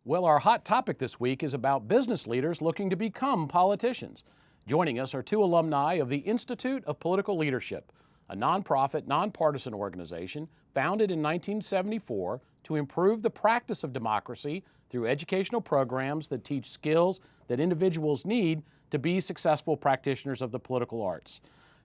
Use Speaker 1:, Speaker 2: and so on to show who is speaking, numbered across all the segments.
Speaker 1: Well, our hot topic this week is about business leaders looking to become politicians. Joining us are two alumni of the Institute of Political Leadership, a nonprofit, nonpartisan organization founded in 1974 to improve the practice of democracy through educational programs that teach skills that individuals need to be successful practitioners of the political arts.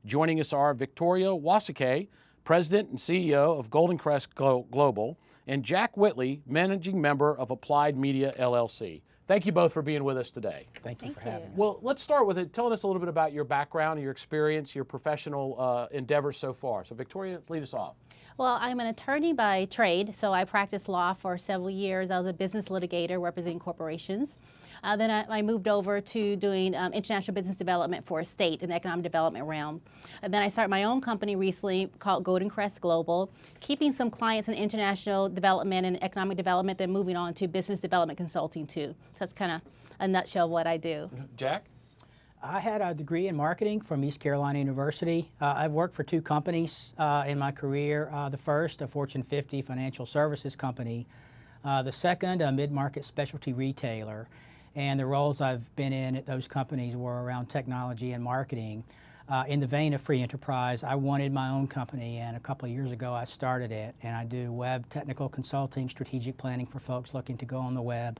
Speaker 1: Joining us are Victoria Wasike, President and CEO of Golden Crest Global, and Jack Whitley, Managing Member of Applied Media, LLC. Thank you both for being with us today.
Speaker 2: Thank you for having us.
Speaker 1: Well, let's start with it. Telling us a little bit about your background, your experience, your professional endeavors so far. So Victoria, lead us off.
Speaker 3: Well, I'm an attorney by trade, so I practiced law for several years. I was a business litigator representing corporations. Then I moved over to doing international business development for a state in the economic development realm. And then I started my own company recently called Golden Crest Global, keeping some clients in international development and economic development, then moving on to business development consulting too. So that's kind of a nutshell of what I do.
Speaker 1: Jack?
Speaker 2: I had a degree in marketing from East Carolina University. I've worked for two companies in my career. The first, a Fortune 50 financial services company. The second, a mid-market specialty retailer. And the roles I've been in at those companies were around technology and marketing. In the vein of free enterprise, I wanted my own company, and a couple of years ago I started it. And I do web technical consulting, strategic planning for folks looking to go on the web.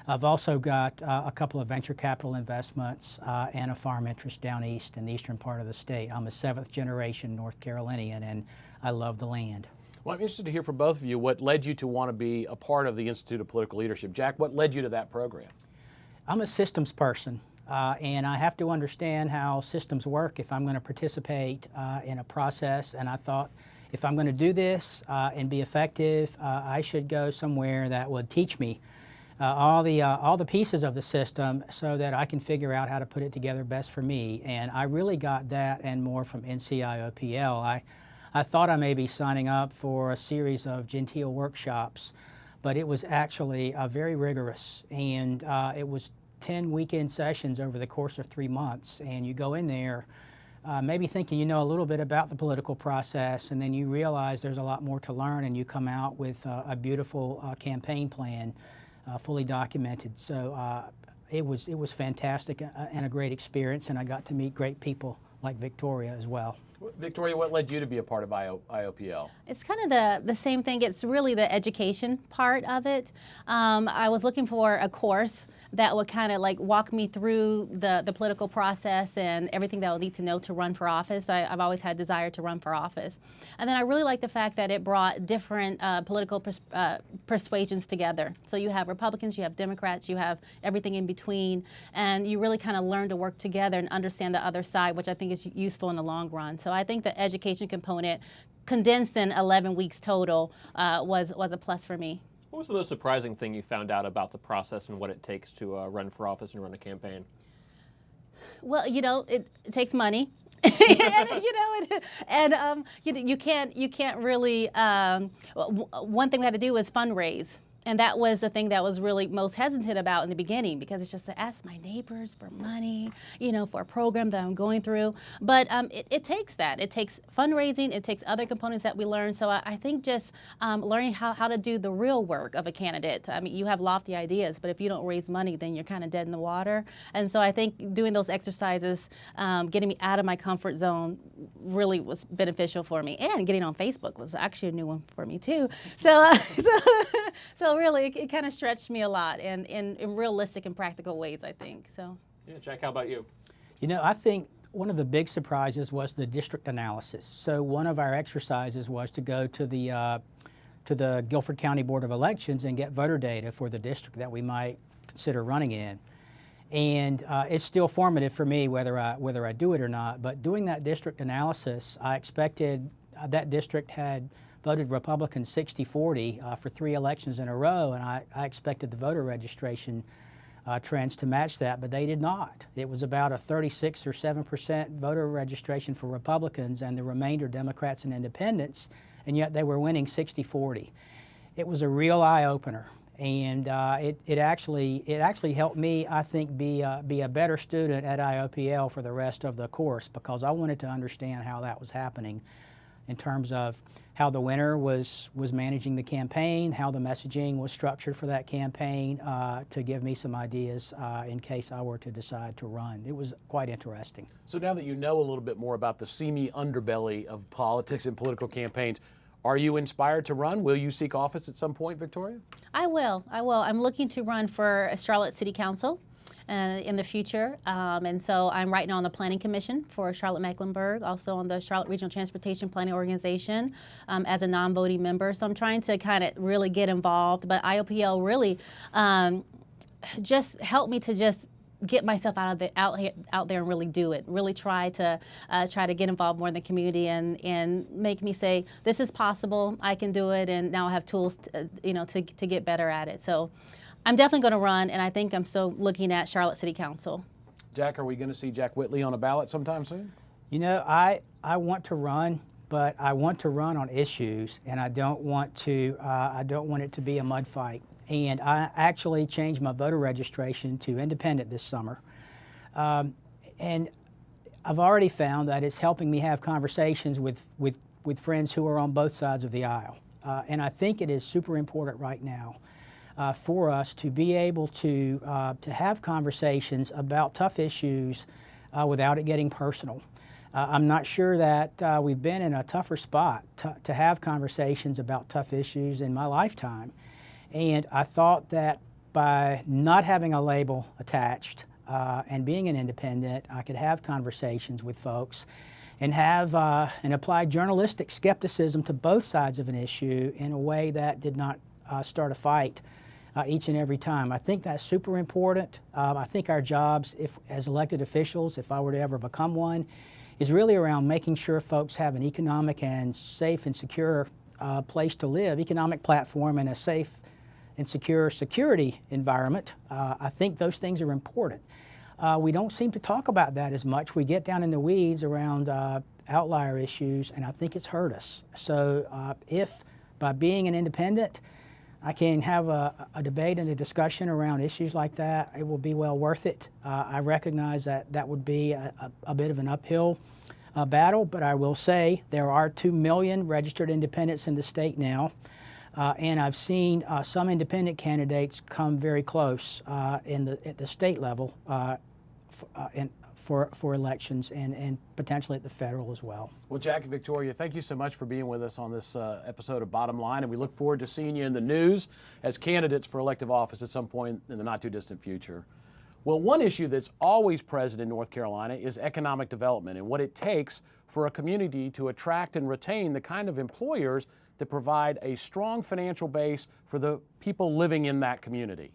Speaker 2: I've also got a couple of venture capital investments and a farm interest down east in the eastern part of the state. I'm a seventh generation North Carolinian, and I love the land.
Speaker 1: Well, I'm interested to hear from both of you what led you to want to be a part of the Institute of Political Leadership. Jack, what led you to that program?
Speaker 2: I'm a systems person, and I have to understand how systems work if I'm going to participate in a process. And I thought, if I'm going to do this and be effective, I should go somewhere that would teach me all the pieces of the system so that I can figure out how to put it together best for me. And I really got that and more from NCIOPL. I thought I may be signing up for a series of genteel workshops, but it was actually very rigorous, and it was 10 weekend sessions over the course of 3 months. And you go in there maybe thinking you know a little bit about the political process, and then you realize there's a lot more to learn, and you come out with a beautiful campaign plan, fully documented. So it was fantastic and a great experience, and I got to meet great people like Victoria as well.
Speaker 1: Victoria, what led you to be a part of IOPL?
Speaker 3: It's kind of the same thing. It's really the education part of it. I was looking for a course that would kind of like walk me through the political process and everything that I'll need to know to run for office. I've always had a desire to run for office. And then I really like the fact that it brought different political persuasions together. So you have Republicans, you have Democrats, you have everything in between, and you really kind of learn to work together and understand the other side, which I think is useful in the long run. So I think the education component, condensed in 11 weeks total, was a plus for me.
Speaker 4: What was the most surprising thing you found out about the process and what it takes to run for office and run a campaign?
Speaker 3: Well, you know, it takes money. and you can't really. One thing we had to do was fundraise. And that was the thing that was really most hesitant about in the beginning, because it's just to ask my neighbors for money, you know, for a program that I'm going through. But it takes that. It takes fundraising. It takes other components that we learn. So I think just learning how to do the real work of a candidate. I mean, you have lofty ideas, but if you don't raise money, then you're kind of dead in the water. And so I think doing those exercises, getting me out of my comfort zone, really was beneficial for me. And getting on Facebook was actually a new one for me too. So really, it kind of stretched me a lot in realistic and practical ways, I think. So.
Speaker 4: Yeah, Jack, how about you?
Speaker 2: You know, I think one of the big surprises was the district analysis. So one of our exercises was to go to the Guilford County Board of Elections and get voter data for the district that we might consider running in. And it's still formative for me whether I do it or not. But doing that district analysis, I expected that district had voted Republican 60-40 for 3 elections in a row, and I expected the voter registration trends to match that, but they did not. It was about a 36 or 7% voter registration for Republicans and the remainder Democrats and independents, and yet they were winning 60-40. It was a real eye-opener, and it actually helped me, I think, be a better student at IOPL for the rest of the course, because I wanted to understand how that was happening. in terms of how the winner was managing the campaign, how the messaging was structured for that campaign, to give me some ideas in case I were to decide to run. It was quite interesting.
Speaker 1: So now that you know a little bit more about the seamy underbelly of politics and political campaigns, are you inspired to run? Will you seek office at some point, Victoria?
Speaker 3: I will. I'm looking to run for a Charlotte City Council in the future. And so I'm right now on the Planning Commission for Charlotte-Mecklenburg, also on the Charlotte Regional Transportation Planning Organization as a non-voting member. So I'm trying to kind of really get involved, but IOPL really just helped me to just get myself out there and really do it. Really try to get involved more in the community and make me say, this is possible, I can do it, and now I have tools to get better at it. So I'm definitely going to run, and I think I'm still looking at Charlotte City Council.
Speaker 1: Jack, are we going to see Jack Whitley on a ballot sometime soon?
Speaker 2: You know, I want to run, but I want to run on issues, and I don't want it to be a mud fight. And I actually changed my voter registration to independent this summer. And I've already found that it's helping me have conversations with friends who are on both sides of the aisle. And I think it is super important right now for us to be able to have conversations about tough issues without it getting personal. I'm not sure that we've been in a tougher spot to have conversations about tough issues in my lifetime. And I thought that by not having a label attached and being an independent, I could have conversations with folks and have and apply journalistic skepticism to both sides of an issue in a way that did not start a fight each and every time. I think that's super important. I think our jobs, as elected officials, if I were to ever become one, is really around making sure folks have an economic and safe and secure place to live, economic platform, and a safe and secure security environment. I think those things are important. We don't seem to talk about that as much. We get down in the weeds around outlier issues, and I think it's hurt us. So if by being an independent, I can have a debate and a discussion around issues like that, it will be well worth it. I recognize that that would be a bit of an uphill battle, but I will say there are 2 million registered independents in the state now. And I've seen some independent candidates come very close at the state level for elections and potentially at the federal as well.
Speaker 1: Well, Jack and Victoria, thank you so much for being with us on this episode of Bottom Line, and we look forward to seeing you in the news as candidates for elective office at some point in the not-too-distant future. Well, one issue that's always present in North Carolina is economic development and what it takes for a community to attract and retain the kind of employers that provide a strong financial base for the people living in that community.